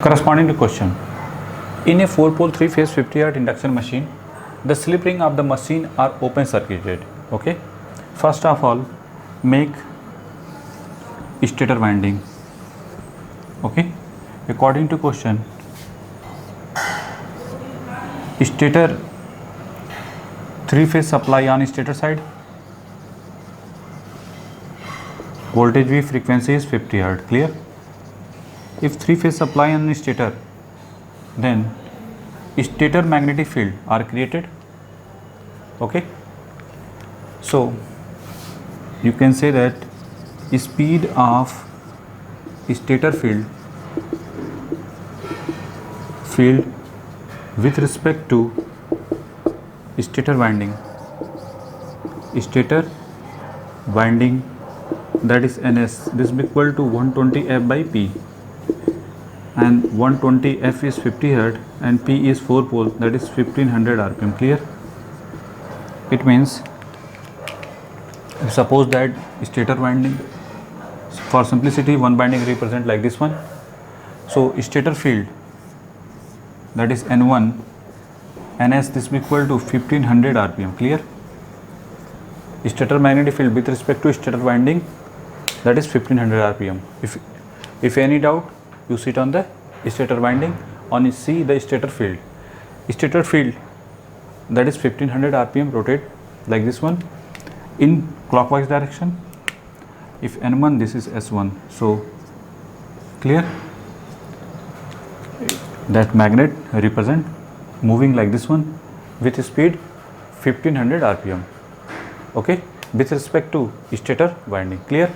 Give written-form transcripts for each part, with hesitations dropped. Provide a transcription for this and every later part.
Corresponding to question, in a 4-pole 3-phase 50 Hz induction machine, the slip ring of the machine are open circuited. Okay, first of all, make stator winding. Okay, according to question, stator 3-phase supply on stator side, voltage V, frequency is 50 Hz. Clear? If 3-phase supply on stator, then stator magnetic field are created. Okay, so you can say that speed of stator field with respect to stator winding that is ns, this is equal to 120 f by p, and 120 f is 50 Hz and p is 4 pole, that is 1500 rpm. Clear? It means, suppose that stator winding, for simplicity one winding represent like this one, so stator field, that is n1 ns, this is equal to 1500 rpm. Clear? Stator magnetic field with respect to stator winding, that is 1500 rpm. If any doubt, you sit on the stator winding, on see the stator field that is 1500 rpm, rotate like this one in clockwise direction. If n1, this is s1, so clear, that magnet represent moving like this one with speed 1500 rpm. Okay, with respect to stator winding. Clear?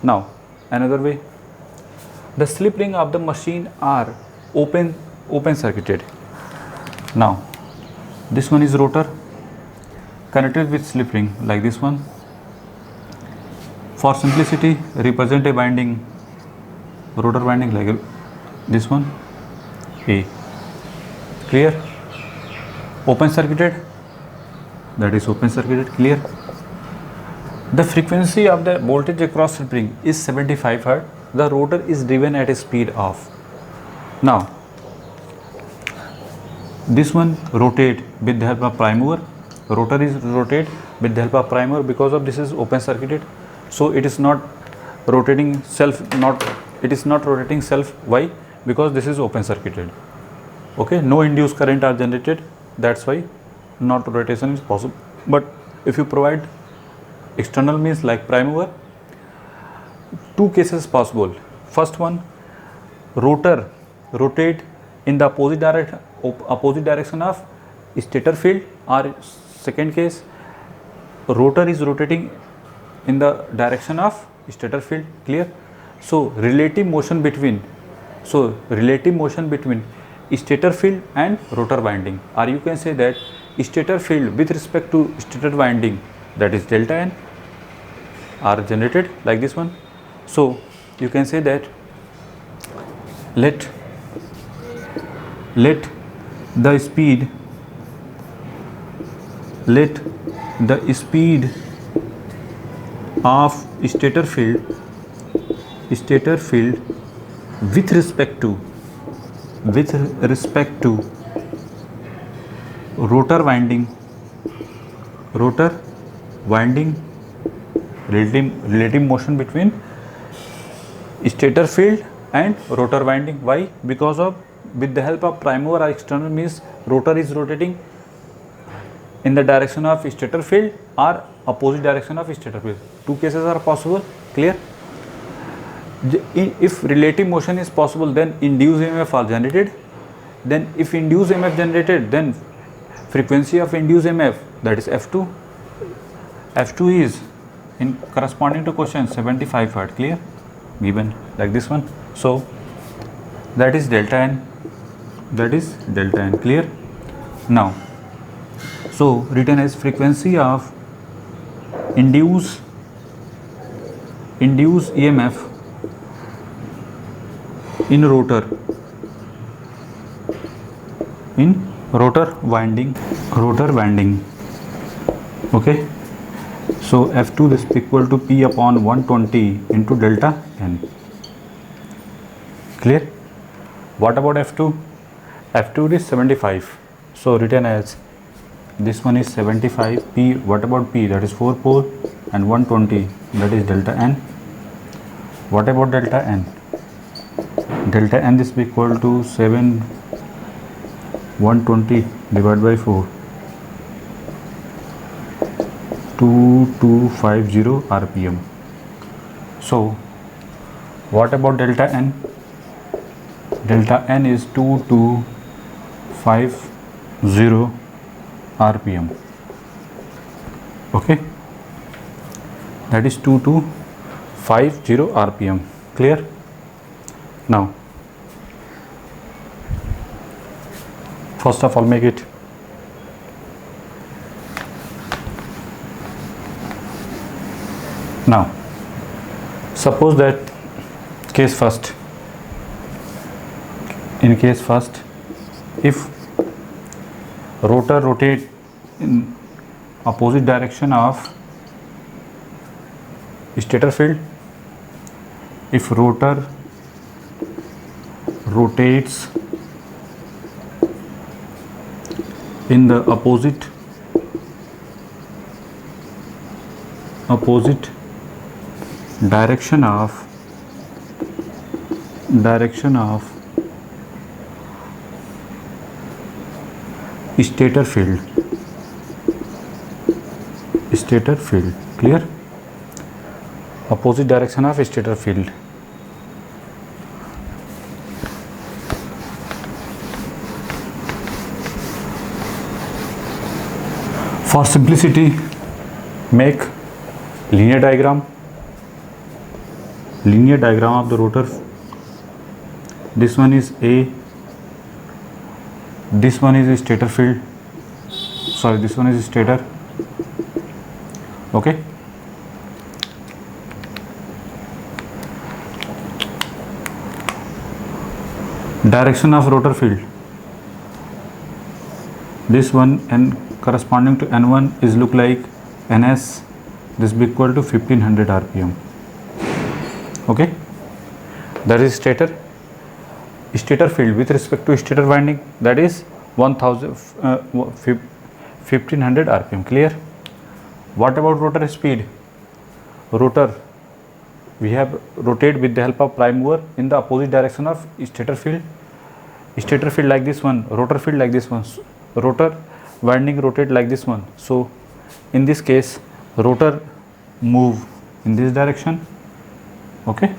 Now another way, the slip ring of the machine are open circuited. Now this one is rotor connected with slip ring like this one. For simplicity, represent a winding, rotor winding like this one, A. Clear? Open circuited, that is open circuited. Clear? The frequency of the voltage across slip ring is 75 Hz. The rotor is driven at a speed of, now this one rotate with the help of prime mover, rotor is rotate with the help of prime mover, because of this is open circuited, so it is not rotating self, why? Because this is open circuited. Okay, no induced current are generated, that's why not rotation is possible. But if you provide external means like prime mover, two cases possible. First one, rotor rotate in the opposite direction of stator field, or second case, rotor is rotating in the direction of stator field. Clear? So relative motion between stator field and rotor winding, or you can say that stator field with respect to stator winding, that is delta n, are generated like this one. So you can say that let the speed of stator field with respect to rotor winding relative motion between stator field and rotor winding. Why? Because of with the help of prime mover or external means, rotor is rotating in the direction of stator field or opposite direction of stator field. Two cases are possible. Clear? If relative motion is possible, then induced EMF are generated. Then if induced EMF generated, then frequency of induced EMF, that is F2 is in corresponding to question 75 Hz. Clear? Given like this one, so that is delta n, clear? Now, so written as frequency of induced EMF in rotor winding. Okay, so F2 is equal to P upon 120 into delta n. Clear? What about F2? F2 is 75. So written as this one is 75. P, what about P? That is 4 pole and 120, that is delta N. What about delta N? Delta N is equal to 7 120 divided by 4, 2250 RPM. So what about delta N? Delta N is 2250 RPM. Okay, that is 2250 RPM. Clear? Now first of all, make it. Now suppose that case first, in case first, if rotor rotate in opposite direction of stator field, if rotor rotates in the opposite direction of stator field, clear? Opposite direction of stator field. For simplicity, make linear diagram of the rotor. This one is A, this one is stator field, sorry, this one is stator. Okay, direction of rotor field, this one and corresponding to N1 is look like NS, this be equal to 1500 RPM. Okay, that is stator field with respect to stator winding, that is 1500 RPM. Clear? What about rotor speed? Rotor, we have rotate with the help of prime mover in the opposite direction of stator field like this one, rotor field like this one, rotor winding rotate like this one. So in this case rotor move in this direction. Okay,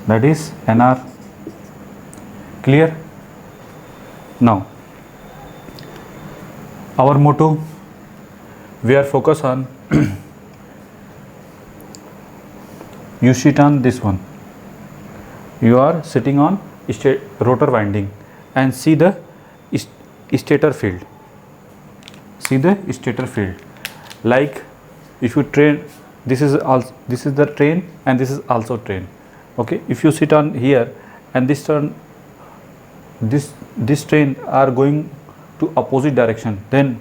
that is NR. Clear? Now our motto, we are focused on you sit on this one, you are sitting on rotor winding and see the stator field, like if you train, this is the train and this is also train. Okay, if you sit on here and this train are going to opposite direction, then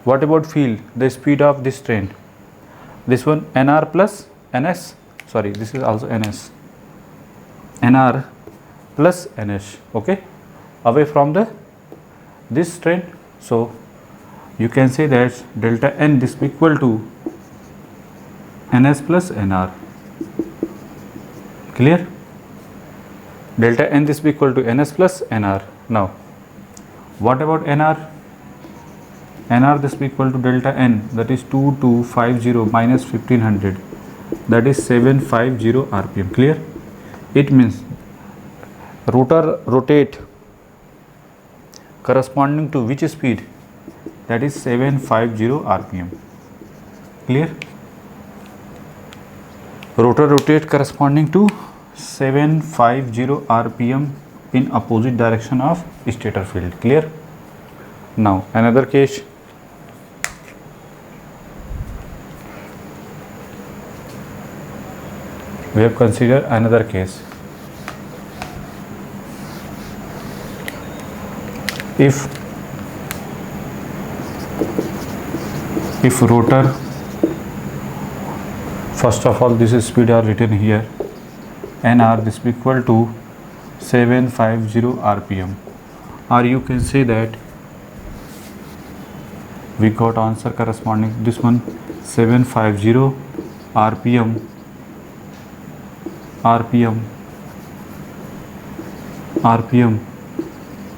what about field, the speed of this train? This one NR plus NS, sorry, this is also NS, NR plus NS. Okay, away from this train. So you can say that delta N this equal to NS plus NR. Clear? Delta N this equal to NS plus NR. Now what about NR? NR this equal to delta N, that is 2250 minus 1500, that is 750 RPM. Clear? It means rotor rotate corresponding to which speed? That is 750 RPM. Clear? Rotor rotate corresponding to 750 RPM in opposite direction of stator field. Clear? Now another case. We have considered another case. If rotor, first of all this speed are written here, NR this equal to 750 rpm, or you can say that we got answer corresponding to this one, 750 rpm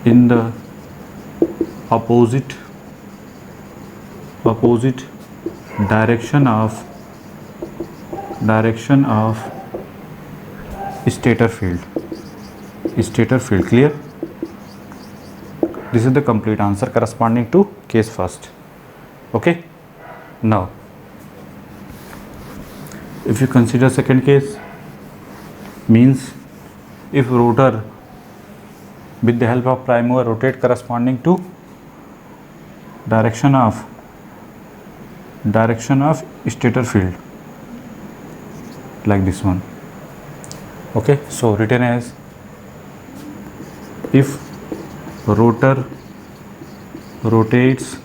in the opposite direction of stator field. Clear? This is the complete answer corresponding to case first. Okay, now if you consider second case, means if rotor with the help of prime mover rotate corresponding to direction of stator field, like this one. Okay, so written as, if rotor rotates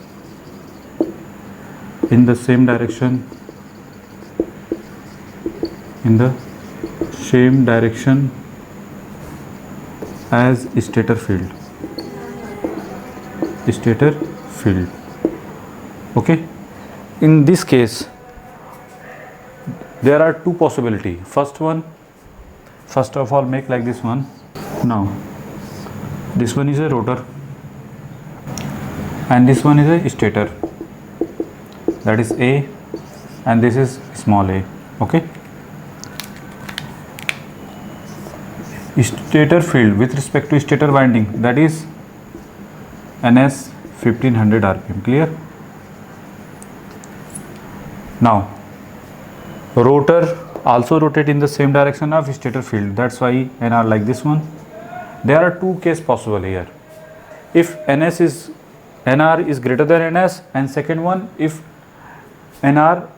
in the same direction as stator field. Okay, in this case there are two possibilities. First of all, make like this one. Now this one is a rotor and this one is a stator, that is A, and this is small a. Okay, stator field with respect to stator winding, that is ns 1500 rpm. Clear? Now rotor also rotate in the same direction of stator field, that's why nr like this one. There are two cases possible here. If nr is greater than ns, and second one if nr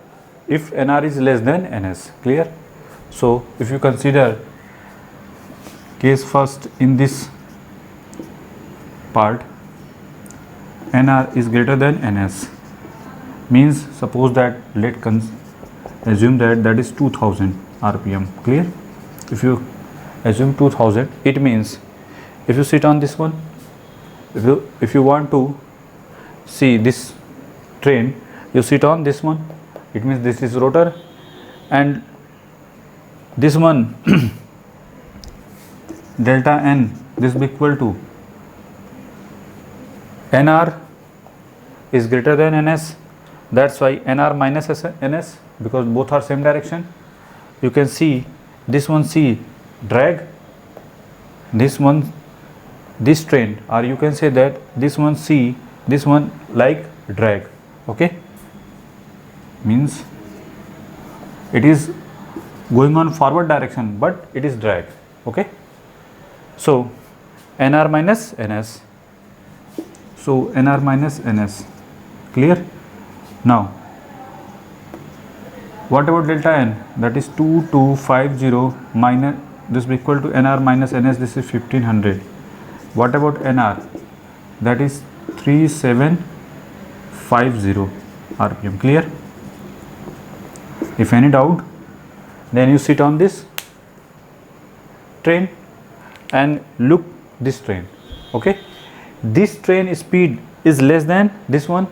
is less than ns. Clear? So if you consider case first, in this part nr is greater than ns, means suppose that assume that is 2000 rpm. Clear? If you assume 2000, it means if you sit on this one, if you want to see this train, you sit on this one, it means this is rotor, and this one delta n, this will be equal to nr is greater than ns, that's why nr minus ns, because both are same direction. You can see this one C drag, this one this train, or you can say that this one C, this one like drag. Okay, means it is going on forward direction but it is drag. Okay, so nr minus ns, clear? Now what about delta n, that is 2250 minus, this will be equal to nr minus ns, this is 1500. What about nr, that is 3750 rpm. Clear? If any doubt, then you sit on this train and look this train. Okay, this train speed is less than this one.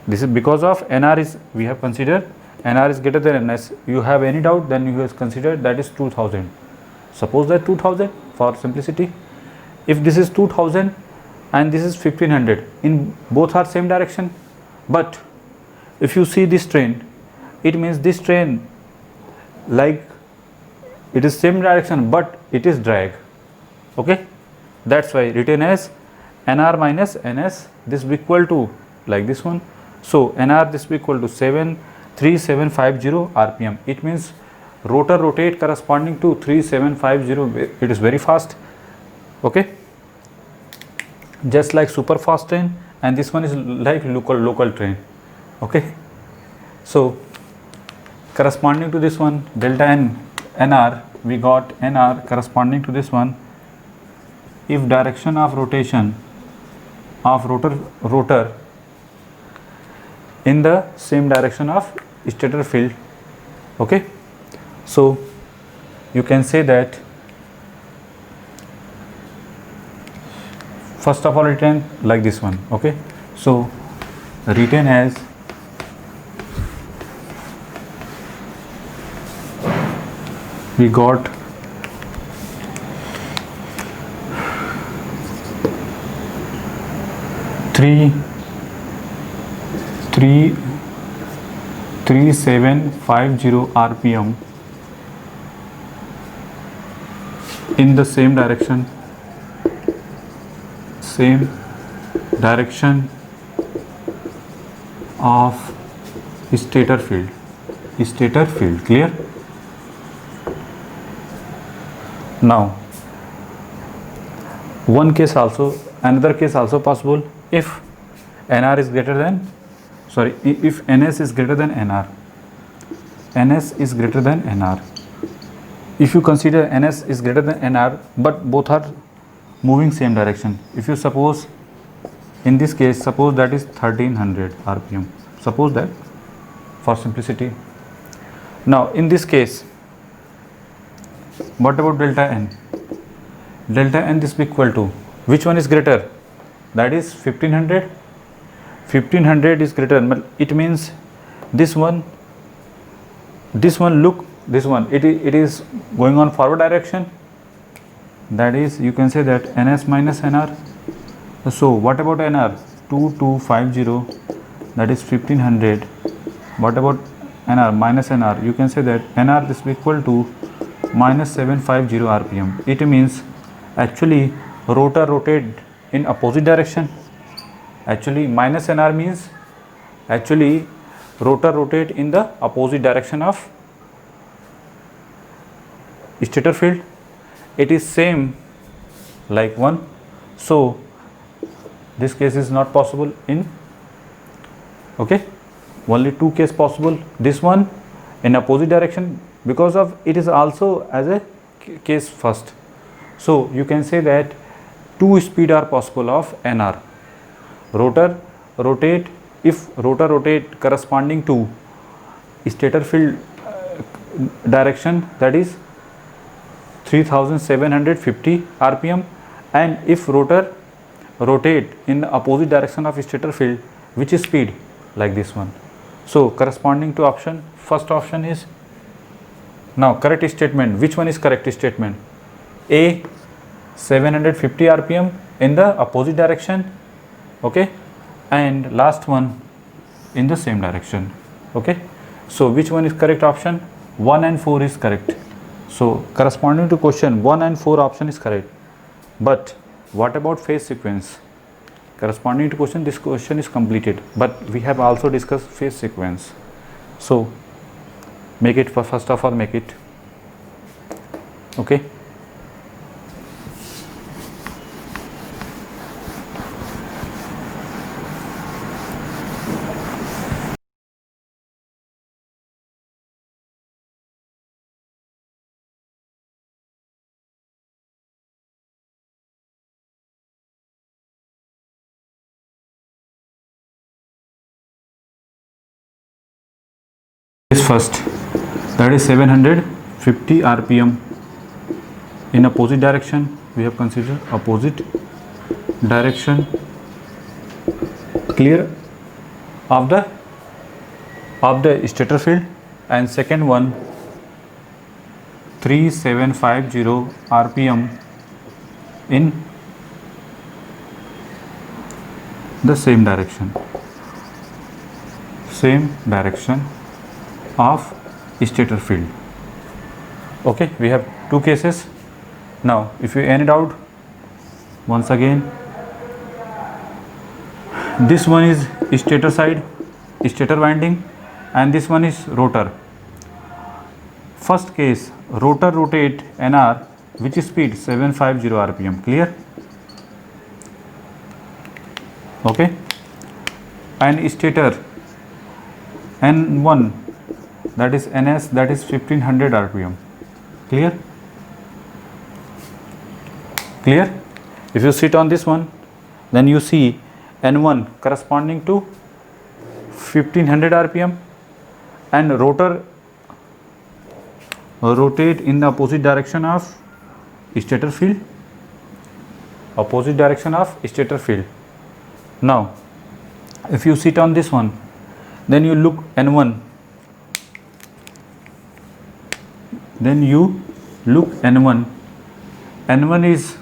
This is because of nr is, we have considered nr is greater than ns. You have any doubt, then you have considered that is 2000. Suppose that 2000 for simplicity. If this is 2000 and this is 1500, in both are same direction, but if you see this train, it means this train like it is same direction but it is drag. Okay, that's why written as nr minus ns, this will be equal to like this one. So nr, this will be equal to 3750 rpm. It means rotor rotate corresponding to 3750, it is very fast. Okay, just like super fast train, and this one is like local train. Okay, so corresponding to this one delta n nr, we got nr corresponding to this one. If direction of rotation of rotor in the same direction of stator field. Okay, so you can say that first of all written like this one. Okay, so written as we got three 3750 RPM in the same direction of stator field. Clear? Now another case also possible. If NR is greater than, if NS is greater than NR, if you consider NS is greater than NR but both are moving same direction, if you suppose in this case, suppose that is 1300 RPM, suppose that for simplicity. Now in this case, what about delta n? Delta n is equal to, which one is greater? That is 1500 is greater. It means this one, look, this one, it is going on forward direction. That is, you can say that NS minus NR. So what about NR? 2250, that is 1500. What about NR minus NR? You can say that NR is equal to minus 750 RPM. It means actually rotor rotate in opposite direction. Actually minus NR means actually rotor rotate in the opposite direction of stator field. It is same like one, so this case is not possible in, okay, only two case possible. This one in opposite direction, because of it is also as a case first. So you can say that two speed are possible of NR. Rotor rotate, if rotor rotate corresponding to stator field direction, that is 3750 RPM, and if rotor rotate in the opposite direction of stator field, which is speed like this one. So corresponding to option, first option is, now correct statement, which one is correct statement? A 750 RPM in the opposite direction, okay, and last one in the same direction, okay. So which one is correct option? 1 and 4 is correct. So corresponding to question, 1 and 4 option is correct. But what about phase sequence? Corresponding to question, this question is completed, but we have also discussed phase sequence. So make it, first of all make it, okay. This first, that is 750 RPM in opposite direction. We have considered opposite direction, clear, of the stator field. And second one, 3750 RPM in the same direction of stator field. Okay, we have two cases. Now if you end it out once again, this one is stator side, stator winding, and this one is rotor. First case, rotor rotate NR, which is speed 750 RPM, clear, okay, and stator N1, that is NS, that is 1500 RPM, clear. If you sit on this one, then you see N1 corresponding to 1500 RPM, and rotor rotate in the opposite direction of stator field, opposite direction of stator field. Now if you sit on this one, then you look N1, then you look N1. N1 is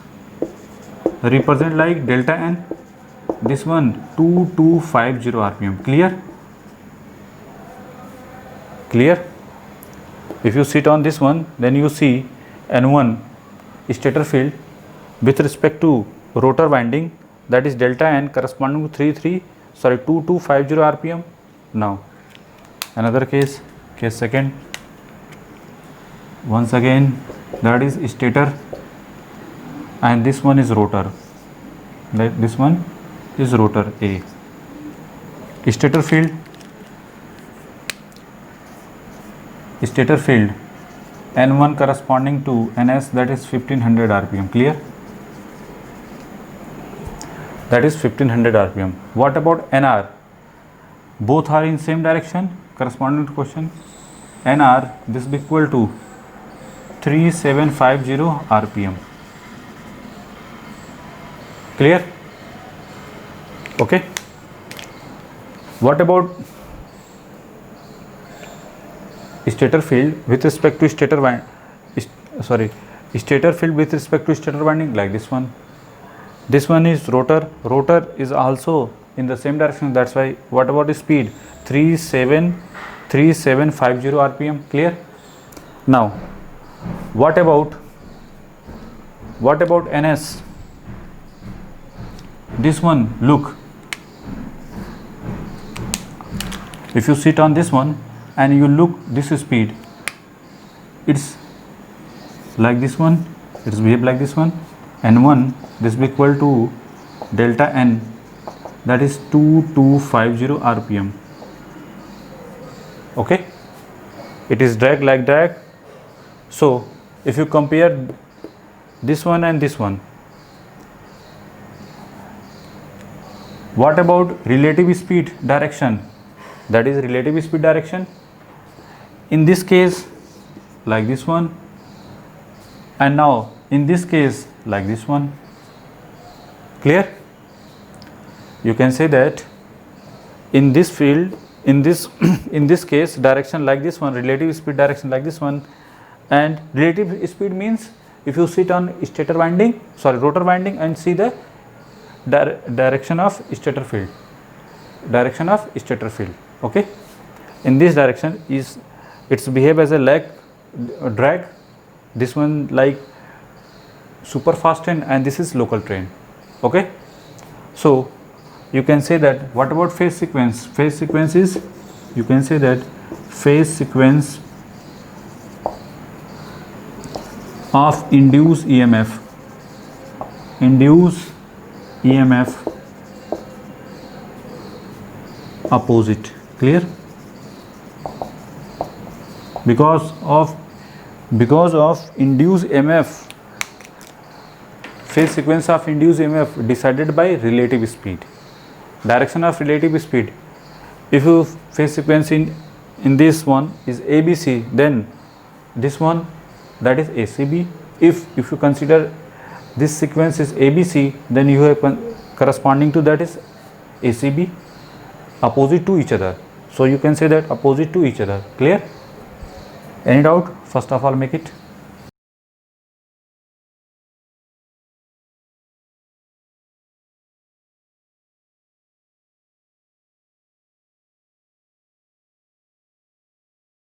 represent like delta N, this one 2250 rpm. Clear? If you sit on this one, then you see N1 stator field with respect to rotor winding, that is delta N corresponding to 2250 rpm. Now another case second, once again that is stator and this one is rotor, this one is rotor A. Stator field N1 corresponding to Ns, that is 1500 rpm. Clear? That is 1500 rpm. What about Nr? Both are in same direction. Corresponding to question, Nr, this is equal to 3750 rpm. Clear? Okay. What about stator field with respect to stator field with respect to stator winding, like this one. This one is rotor. Rotor is also in the same direction. That's why. What about the speed? 3750 rpm. Clear? Now, what about Ns? This one. Look. If you sit on this one and you look this speed, it's like this one. It's behave like this one. N1, this will be equal to delta N, that is 2250 rpm. Okay, it is drag like drag. So if you compare this one and this one, what about relative speed direction? That is relative speed direction. In this case, like this one, and now in this case, like this one. Clear? You can say that in this field, in this case, direction like this one, relative speed direction like this one, and relative speed means if you sit on rotor winding and see the direction of stator field. Okay, in this direction is it's behave as a drag. This one like super fast train and this is local train. Okay, so you can say that. What about phase sequence? Phase sequence is, you can say that phase sequence of induced EMF opposite. Clear? Because of induced EMF, phase sequence of induced EMF decided by relative speed, direction of relative speed. If you phase sequence in this one is ABC, then this one, that is ACB. If you consider this sequence is ABC, then you have corresponding to that is ACB, opposite to each other. So you can say that opposite to each other. Clear? Any doubt? First of all, make it.